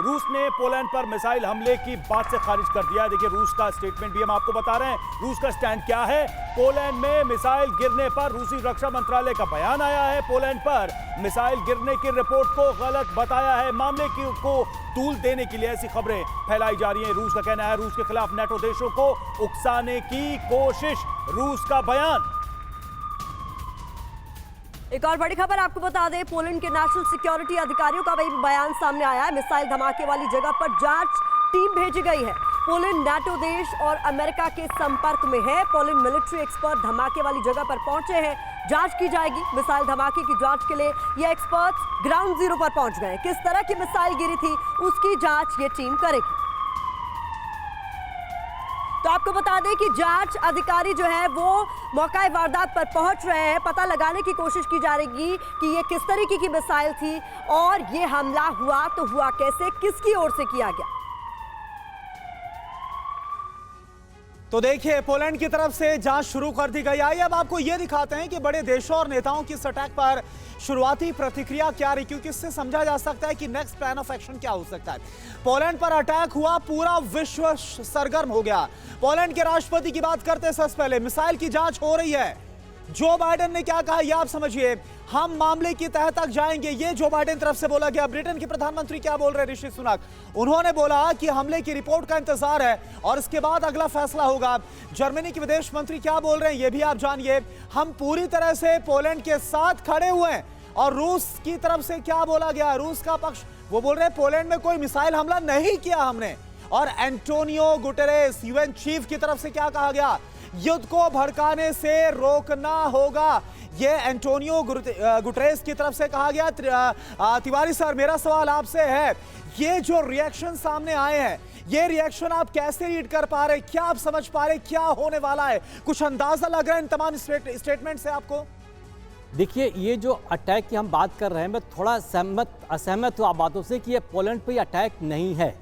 रूस ने पोलैंड पर मिसाइल हमले की बात से खारिज कर दिया। देखिए रूस का स्टेटमेंट भी हम आपको बता रहे हैं। रूस का स्टैंड क्या है? पोलैंड में मिसाइल गिरने पर रूसी रक्षा मंत्रालय का बयान आया है। पोलैंड पर मिसाइल गिरने की रिपोर्ट को गलत बताया है। मामले को तूल देने के लिए ऐसी खबरें फैलाई जा रही हैं। रूस का कहना है रूस के खिलाफ नाटो देशों को उकसाने की कोशिश। रूस का बयान। एक और बड़ी खबर आपको बता दें, पोलैंड के नेशनल सिक्योरिटी अधिकारियों का वही बयान सामने आया है। मिसाइल धमाके वाली जगह पर जांच टीम भेजी गई है। पोलैंड नाटो देश और अमेरिका के संपर्क में है। पोलैंड मिलिट्री एक्सपर्ट धमाके वाली जगह पर पहुंचे हैं। जांच की जाएगी। मिसाइल धमाके की जांच के लिए ये एक्सपर्ट्स ग्राउंड जीरो पर पहुंच गए। किस तरह की मिसाइल गिरी थी उसकी जांच ये टीम करेगी। तो आपको बता दें कि जांच अधिकारी जो है वो मौका वारदात पर पहुंच रहे हैं। पता लगाने की कोशिश की जा रही कि ये किस तरीके की मिसाइल थी और ये हमला हुआ तो हुआ कैसे, किसकी ओर से किया गया। तो देखिए पोलैंड की तरफ से जांच शुरू कर दी गई। आइए अब आपको यह दिखाते हैं कि बड़े देशों और नेताओं की इस अटैक पर शुरुआती प्रतिक्रिया क्या रही, क्योंकि इससे समझा जा सकता है कि नेक्स्ट प्लान ऑफ एक्शन क्या हो सकता है। पोलैंड पर अटैक हुआ, पूरा विश्व सरगर्म हो गया। पोलैंड के राष्ट्रपति की बात करते सबसे पहले मिसाइल की जांच हो रही है। जो बाइडेन ने क्या कहा यह आप समझिए। हम मामले की तह तक जाएंगे, ये जो बाइडेन तरफ से बोला गया। ब्रिटेन के प्रधानमंत्री क्या बोल रहे हैं ऋषि सुनक, उन्होंने बोला कि हमले की रिपोर्ट का इंतजार है और इसके बाद अगला फैसला होगा। जर्मनी के विदेश मंत्री क्या बोल रहे हैं ये भी आप जानिए। हम पूरी तरह से पोलैंड के साथ खड़े हुए हैं। और रूस की तरफ से क्या बोला गया, रूस का पक्ष वो बोल रहे हैं पोलैंड में कोई मिसाइल हमला नहीं किया हमने। और एंटोनियो गुटेरेस यूएन चीफ की तरफ से क्या कहा गया, युद्ध को भड़काने से रोकना होगा। ये एंटोनियो गुटेरेस की तरफ से कहा गया। तिवारी सर मेरा सवाल आपसे है, ये जो रिएक्शन सामने आए हैं ये रिएक्शन आप कैसे रीड कर पा रहे, क्या आप समझ पा रहे क्या होने वाला है? कुछ अंदाजा लग रहा है इन तमाम स्टेटमेंट से आपको? देखिए ये जो अटैक की हम बात कर रहे हैं, मैं थोड़ा असहमत हूँ आप बातों से कि ये पोलैंड पे अटैक नहीं है।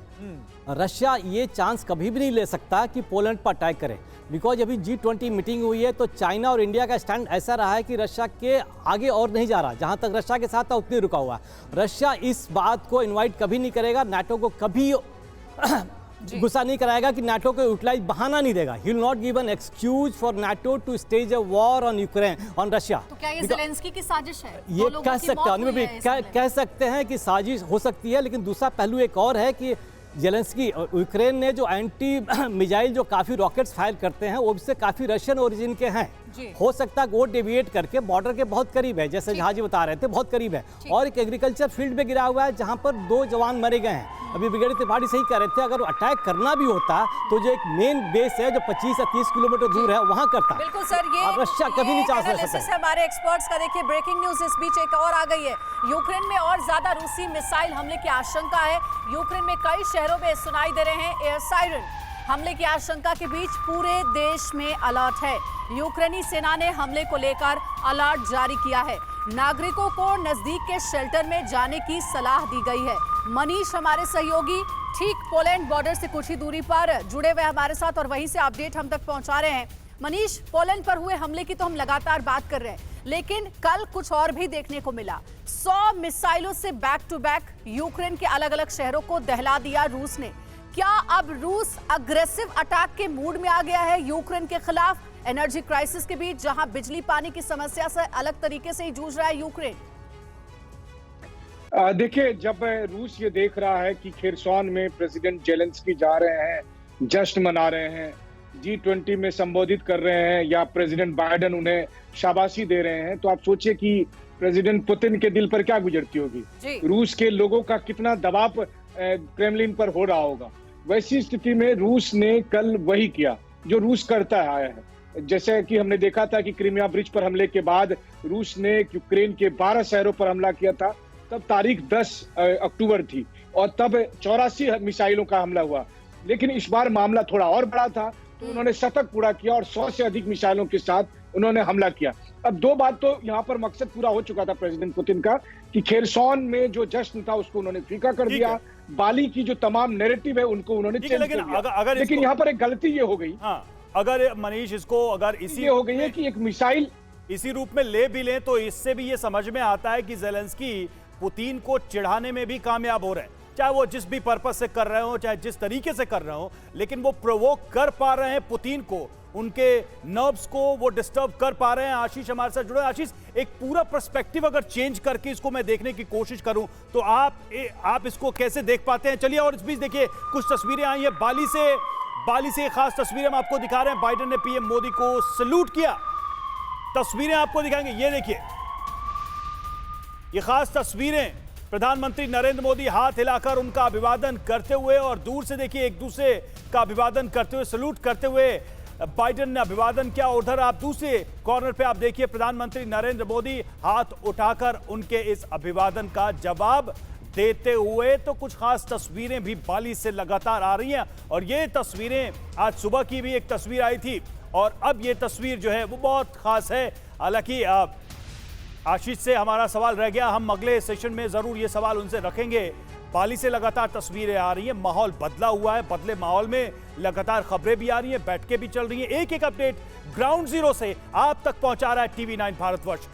रशिया ये चांस कभी भी नहीं ले सकता कि पोलैंड पर अटैक करे, बिकॉज अभी G20 मीटिंग हुई है तो चाइना और इंडिया का स्टैंड ऐसा रहा है कि रशिया के आगे और नहीं जा रहा। जहां तक रशिया के साथ था उतनी रुका हुआ। रशिया इस बात को इनवाइट कभी नहीं करेगा, नाटो को कभी गुस्सा नहीं कराएगा कि नाटो को यूटिलाइज बहाना नहीं देगा। He will not give an excuse for NATO to stage a war on Ukraine on Russia. तो क्या ये ज़ेलेंस्की की साजिश है? ये कह सकते हैं, कह सकते हैं कि साजिश हो सकती है, लेकिन दूसरा पहलू एक और है कि ज़ेलेंस्की यूक्रेन ने जो एंटी मिसाइल जो काफ़ी रॉकेट्स फायर करते हैं वो उससे काफ़ी रशियन ओरिजिन के हैं। हो सकता है वो डेविएट करके बॉर्डर के बहुत करीब है, जैसे जहां जी बता रहे थे बहुत करीब है। और एक एग्रीकल्चर फील्ड में गिरा हुआ है जहां पर 2 जवान मरे गए हैं। अभी ब्रिगेडियर त्रिपाठी सही कह रहे थे, अगर अटैक करना भी होता तो जो एक मेन बेस है जो 25 या 30 किलोमीटर दूर है वहां करता। बिल्कुल सर, ये रशिया कभी नहीं चाह सकता। हमारे एक्सपर्ट्स का देखिए ब्रेकिंग न्यूज इस बीच एक और आ गई है। यूक्रेन में और ज्यादा रूसी मिसाइल हमले की आशंका है। यूक्रेन में कई शहरों में सुनाई दे रहे हैं एयर सायरन। हमले की आशंका के बीच पूरे देश में अलर्ट है। यूक्रेनी सेना ने हमले को लेकर अलर्ट जारी किया है। नागरिकों को नजदीक के शेल्टर में जाने की सलाह दी गई है। मनीष हमारे सहयोगी ठीक पोलैंड बॉर्डर से कुछ ही दूरी पर जुड़े हुए हमारे साथ और वहीं से अपडेट हम तक पहुंचा रहे हैं। मनीष, पोलैंड पर हुए हमले की तो हम लगातार बात कर रहे हैं, लेकिन कल कुछ और भी देखने को मिला। 100 मिसाइलों से बैक टू बैक यूक्रेन के अलग अलग शहरों को दहला दिया रूस ने। क्या अब रूस अग्रेसिव अटैक के मूड में आ गया है यूक्रेन के खिलाफ, एनर्जी क्राइसिस के बीच जहां बिजली पानी की समस्या से अलग तरीके से ही जूझ रहा है यूक्रेन? देखिए, जब रूस ये देख रहा है कि खेरसॉन में प्रेसिडेंट जेलेंस्की जा रहे हैं, जश्न मना रहे हैं, G20 में संबोधित कर रहे हैं या प्रेसिडेंट बाइडेन उन्हें शाबाशी दे रहे हैं, तो आप सोचिए कि प्रेसिडेंट पुतिन के दिल पर क्या गुजरती होगी, रूस के लोगों का कितना दबाव क्रेमलिन पर हो रहा होगा। वैसी स्थिति में रूस ने कल वही किया जो रूस करता आया है। जैसे कि हमने देखा था कि क्रीमिया ब्रिज पर हमले के बाद रूस ने यूक्रेन के 12 शहरों पर हमला किया था, तब तारीख 10 अक्टूबर थी और तब 84 मिसाइलों का हमला हुआ। लेकिन इस बार मामला थोड़ा और बड़ा था, तो उन्होंने शतक पूरा किया और 100 से अधिक मिसाइलों के साथ उन्होंने हमला किया। अब 2 बात तो यहाँ पर मकसद पूरा हो चुका था प्रेसिडेंट पुतिन का कि खेरसॉन में जो जश्न था उसको उन्होंने फीका कर दिया। बाली की जो तमाम नैरेटिव है उनको उन्होंने चेंज कर दिया। लेकिन यहाँ पर एक गलती ये हो गई, अगर मनीष इसको अगर इसी हो गई है कि एक मिसाइल इसी रूप में ले भी लें तो इससे भी ये समझ में आता है कि ज़ेलेंस्की पुतिन को चिढ़ाने में भी कामयाब हो रहे हैं। चाहे वो जिस भी पर्पस से कर रहे हो, चाहे जिस तरीके से कर रहे हो, लेकिन वो प्रोवोक कर पा रहे हैं पुतिन को, उनके नर्व्स को वो डिस्टर्ब कर पा रहे हैं। आशीष हमारे साथ जुड़े। आशीष, एक पूरा पर्सपेक्टिव अगर चेंज करके इसको मैं देखने की कोशिश करूं तो आप इसको कैसे देख पाते हैं? चलिए, और इस बीच देखिए कुछ तस्वीरें आई हैं बाली से खास तस्वीरें हम आपको दिखा रहे हैं। बाइडेन ने पीएम मोदी को सैल्यूट किया, तस्वीरें आपको दिखाएंगे। ये देखिए, ये खास तस्वीरें, प्रधानमंत्री नरेंद्र मोदी हाथ हिलाकर उनका अभिवादन करते हुए, और दूर से देखिए एक दूसरे का अभिवादन करते हुए, सैल्यूट करते हुए बाइडेन ने अभिवादन किया। उधर आप दूसरे कॉर्नर पे आप देखिए प्रधानमंत्री नरेंद्र मोदी हाथ उठाकर उनके इस अभिवादन का जवाब देते हुए। तो कुछ खास तस्वीरें भी बाली से लगातार आ रही हैं, और ये तस्वीरें आज सुबह की भी एक तस्वीर आई थी, और अब ये तस्वीर जो है वो बहुत खास है। हालांकि आशीष से हमारा सवाल रह गया, हम अगले सेशन में जरूर ये सवाल उनसे रखेंगे। बाली से लगातार तस्वीरें आ रही हैं, माहौल बदला हुआ है, बदले माहौल में लगातार खबरें भी आ रही हैं, बैठकें भी चल रही हैं। एक एक अपडेट ग्राउंड जीरो से आप तक पहुंचा रहा है TV9 भारतवर्ष।